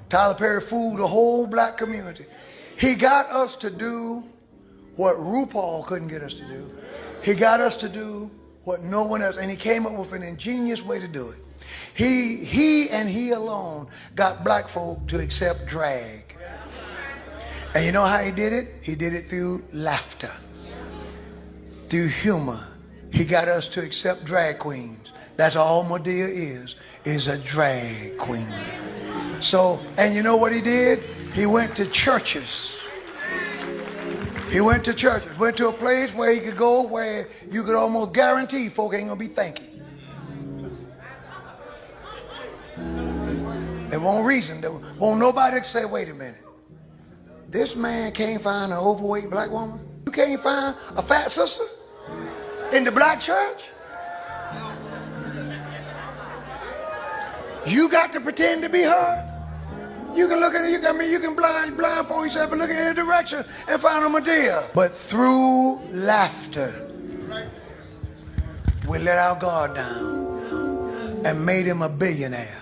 Tyler Perry fooled the whole black community. He got us to do what RuPaul couldn't get us to do. He got us to do what no one else, and he came up with an ingenious way to do it. He and he alone got black folk to accept drag. And you know how he did it? He did it through laughter, through humor. He got us to accept drag queens. That's all Madea is a drag queen. So, and you know what he did? He went to churches. He went to churches, went to a place where he could go where you could almost guarantee folk ain't gonna be thanking. There won't reason, there won't nobody say, wait a minute. This man can't find an overweight black woman? You can't find a fat sister in the black church? You got to pretend to be her? You can look at it, you can blindfold yourself and look in any direction and find a Madea. But through laughter, we let our guard down and made him a billionaire.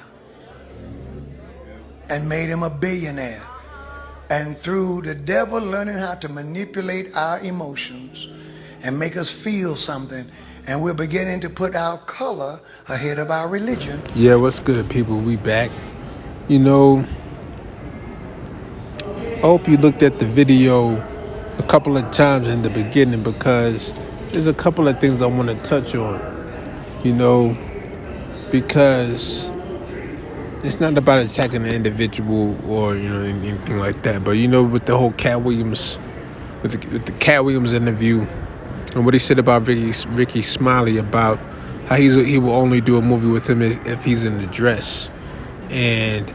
And made him a billionaire. And through the devil learning how to manipulate our emotions and make us feel something, and we're beginning to put our color ahead of our religion. Yeah, what's good, people? We back. You know, I hope you looked at the video a couple of times in the beginning, because there's a couple of things I want to touch on. You know, because it's not about attacking an individual or, you know, anything like that. But, you know, with the whole Cat Williams, with the Cat Williams interview, and what he said about Ricky Smiley, about how he will only do a movie with him if he's in the dress. And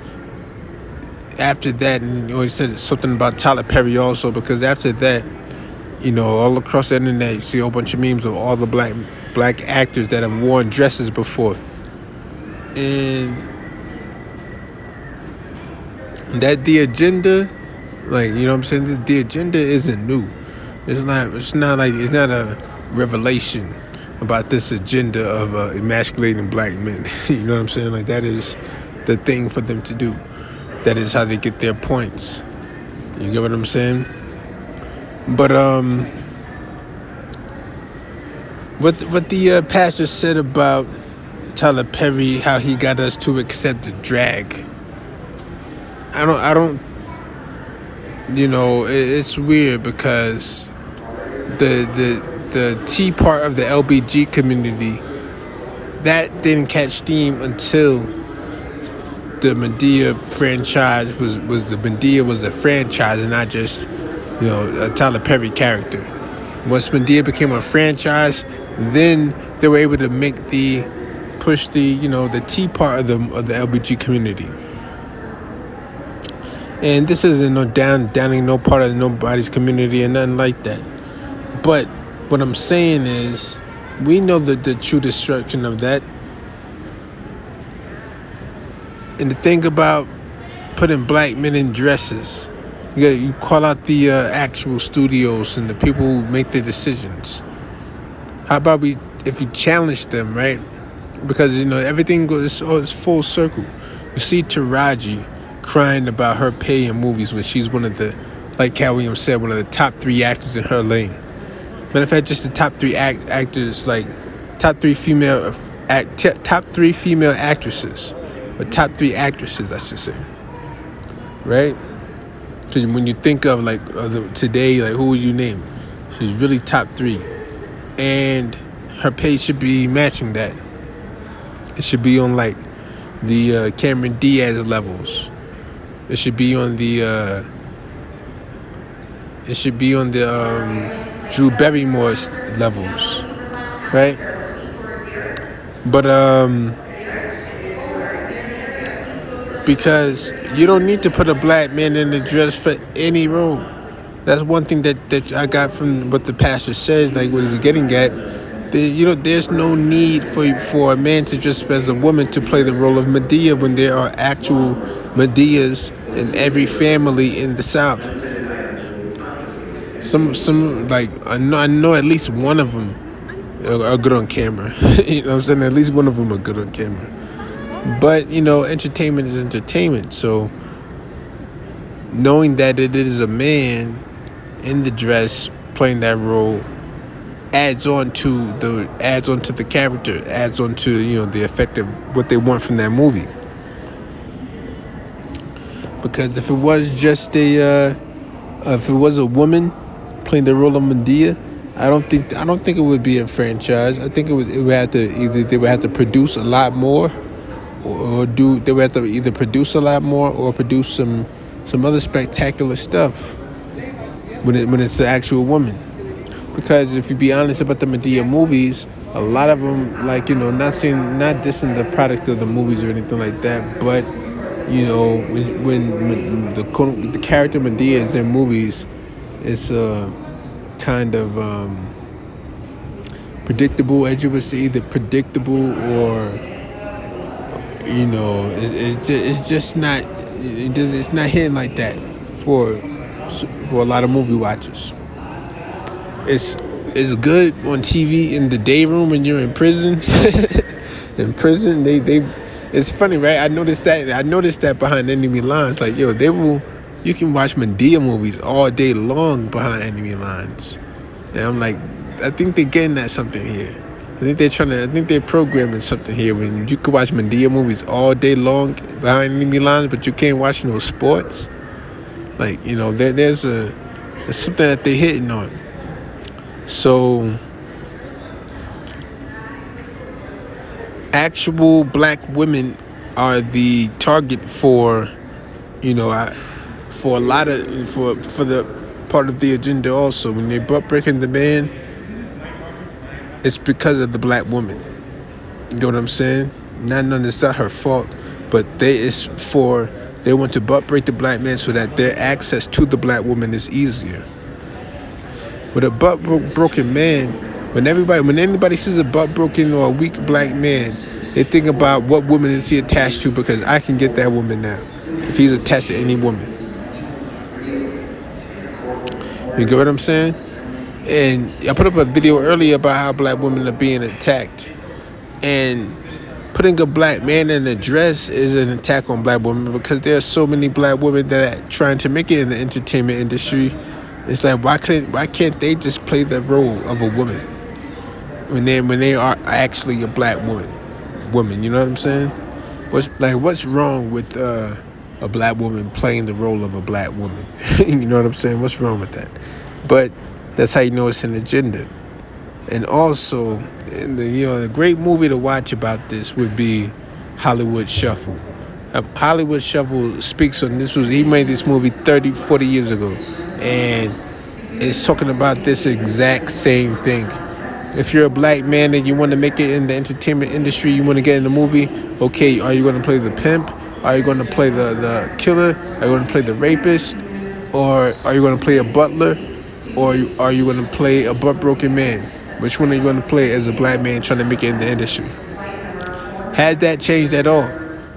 after that, and, you know, he said something about Tyler Perry also, because after that, you know, all across the internet, you see a whole bunch of memes of all the black actors that have worn dresses before. And that the agenda, like, you know what I'm saying? The agenda isn't new. It's not a revelation about this agenda of emasculating black men. You know what I'm saying? Like, that is the thing for them to do. That is how they get their points. You get what I'm saying? But what the pastor said about Tyler Perry, how he got us to accept the drag. I don't. You know, it's weird, because the T part of the LBG community, that didn't catch steam until the Madea franchise was a franchise and not just, you know, a Tyler Perry character. Once Madea became a franchise, then they were able to push the, you know, the T part of the LBG community. And this isn't no downing no part of nobody's community and nothing like that. But what I'm saying is, we know the true destruction of that. And the thing about putting black men in dresses, you call out the actual studios and the people who make the decisions. How about if you challenge them, right? Because, you know, everything goes, it's full circle. You see Taraji crying about her pay in movies when she's one of the, like Cat Williams said, one of the top 3 actors in her lane. Matter of fact, just the top 3 actors, like top 3 female actresses, or top 3 actresses, I should say. Right? Because when you think of like today, like, who would you name? She's really top 3, and her pay should be matching that. It should be on like the Cameron Diaz levels. It should be on the Drew Barrymore levels, right? But because you don't need to put a black man in the dress for any role. That's one thing that I got from what the pastor said. Like, what he's getting at, you know, there's no need for a man to dress as a woman to play the role of Madea when there are actual Madeas in every family in the South. Some like I know at least one of them are good on camera. You know what I'm saying? At least one of them are good on camera. But, you know, entertainment is entertainment. So knowing that it is a man in the dress playing that role adds on to the character, adds on to the effect of what they want from that movie. Because if it was just if it was a woman playing the role of Medea, I don't think it would be a franchise. I think it would have to either they would have to produce a lot more, or they would have to either produce a lot more or produce some other spectacular stuff when it's the actual woman. Because if you be honest about the Medea movies, a lot of them, not dissing the product of the movies or anything like that, but when the character Medea is in movies, it's kind of predictable, as you would say, either predictable or it's just not it's not hitting like that for a lot of movie watchers. It's good on TV in the day room when you're in prison. In prison, they it's funny, right? I noticed that behind enemy lines, you can watch Medea movies all day long behind enemy lines. And I'm like, I think they're getting at something here. I think they're programming something here when you could watch Medea movies all day long behind enemy lines, but you can't watch no sports. There's something that they're hitting on. So, actual black women are the target for a lot of for the part of the agenda also. When they're butt breaking the man, it's because of the black woman. You know what I'm saying? It's not her fault, but they want to butt break the black man so that their access to the black woman is easier. With a butt broken man, when anybody sees a butt broken or a weak black man, they think about what woman is he attached to, because I can get that woman now if he's attached to any woman. You get what I'm saying? And I put up a video earlier about how black women are being attacked. And putting a black man in a dress is an attack on black women, because there are so many black women that are trying to make it in the entertainment industry. It's like, why can't they just play the role of a woman when they are actually a black woman? You know what I'm saying? What's wrong with a black woman playing the role of a black woman? You know what I'm saying? What's wrong with that? But that's how you know it's an agenda. And also, the great movie to watch about this would be Hollywood Shuffle. Hollywood Shuffle speaks on this. He made this movie 30, 40 years ago. And it's talking about this exact same thing. If you're a black man and you want to make it in the entertainment industry, you want to get in the movie, okay, are you going to play the pimp? Are you going to play the killer? Are you going to play the rapist? Or are you going to play a butler? Or are you going to play a butt-broken man? Which one are you going to play as a black man trying to make it in the industry? Has that changed at all?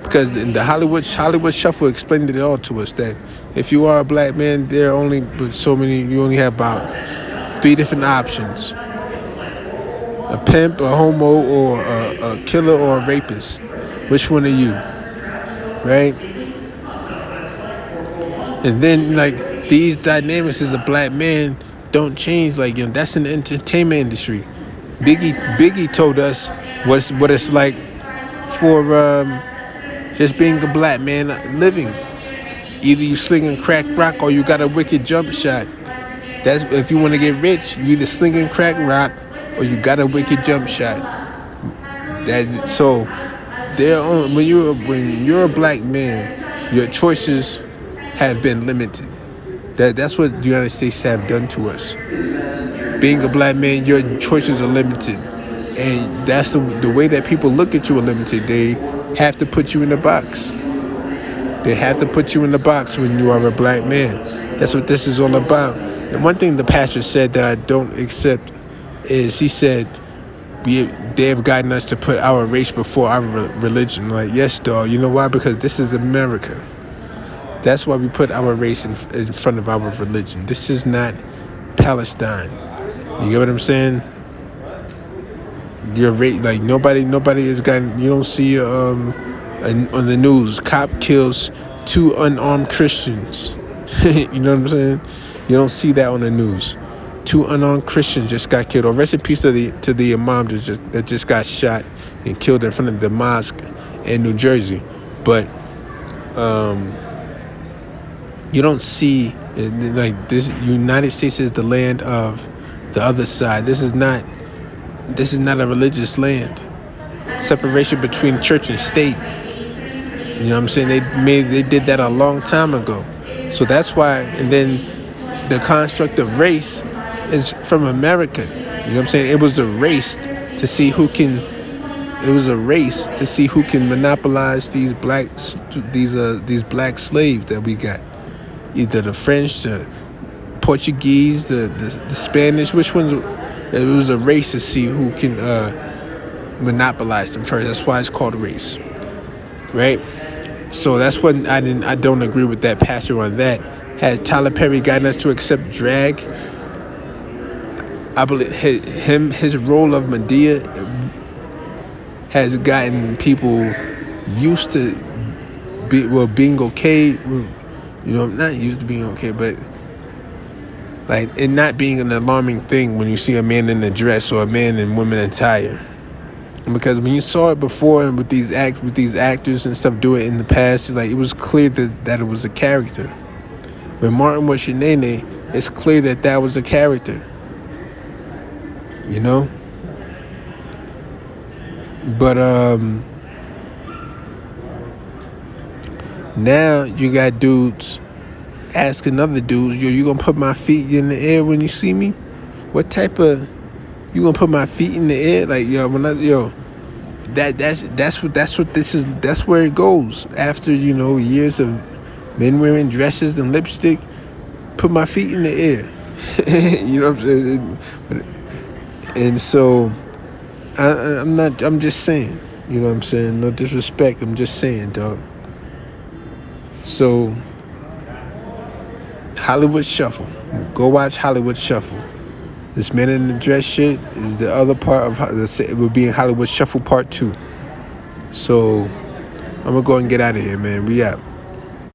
Because in the Hollywood Shuffle explained it all to us, that if you are a black man, there are only you only have about 3 different options: a pimp, a homo, or a killer, or a rapist. Which one are you? Right? And then, these dynamics as a black man don't change. That's in the entertainment industry. Biggie told us what it's like for just being a black man living. Either you slinging crack rock or you got a wicked jump shot. That's if you want to get rich. You either slinging crack rock or you got a wicked jump shot. When you're a black man, your choices have been limited. That's what the United States have done to us. Being a black man, your choices are limited. And that's the way that people look at you are limited. They have to put you in a box. They have to put you in the box when you are a black man. That's what this is all about. And one thing the pastor said that I don't accept is he said, they have gotten us to put our race before our religion. Yes, dog. You know why? Because this is America. That's why we put our race in front of our religion. This is not Palestine. You get what I'm saying? Your race, nobody has gotten. You don't see on the news, cop kills 2 unarmed Christians. You know what I'm saying? You don't see that on the news. 2 unarmed Christians just got killed. Or rest in peace to the imam that just got shot and killed in front of the mosque in New Jersey. But you don't see like this. United States is the land of the other side. This is not a religious land. Separation between church and state. You know what I'm saying? They did that a long time ago. So that's why. And then the construct of race is from America. You know what I'm saying? It was a race to see who can. It was a race to see who can monopolize these black slaves that we got. Either the French, the Portuguese, the Spanish. Which ones? It was a race to see who can monopolize them first. That's why it's called a race, right? So that's what I don't agree with that pastor on that. Had Tyler Perry gotten us to accept drag, I believe his role of Medea has gotten people used to being okay. You know, not used to being okay, but like it not being an alarming thing when you see a man in a dress or a man in women attire. Because when you saw it before and with these actors and stuff do it in the past, like it was clear that it was a character. When Martin was Shanae, it's clear that was a character. You know? But now you got dudes asking other dudes, yo, you gonna put my feet in the air when you see me? What type of you gonna put my feet in the air? Like, that's what this is. That's where it goes. After, years of men wearing dresses and lipstick, put my feet in the air. You know what I'm saying? And so I'm just saying, you know what I'm saying? No disrespect. I'm just saying, dog. So Hollywood Shuffle. Go watch Hollywood Shuffle. This Man in the Dress shit is the other part of it will be in Hollywood Shuffle Part 2. So I'm gonna go and get out of here, man. We out.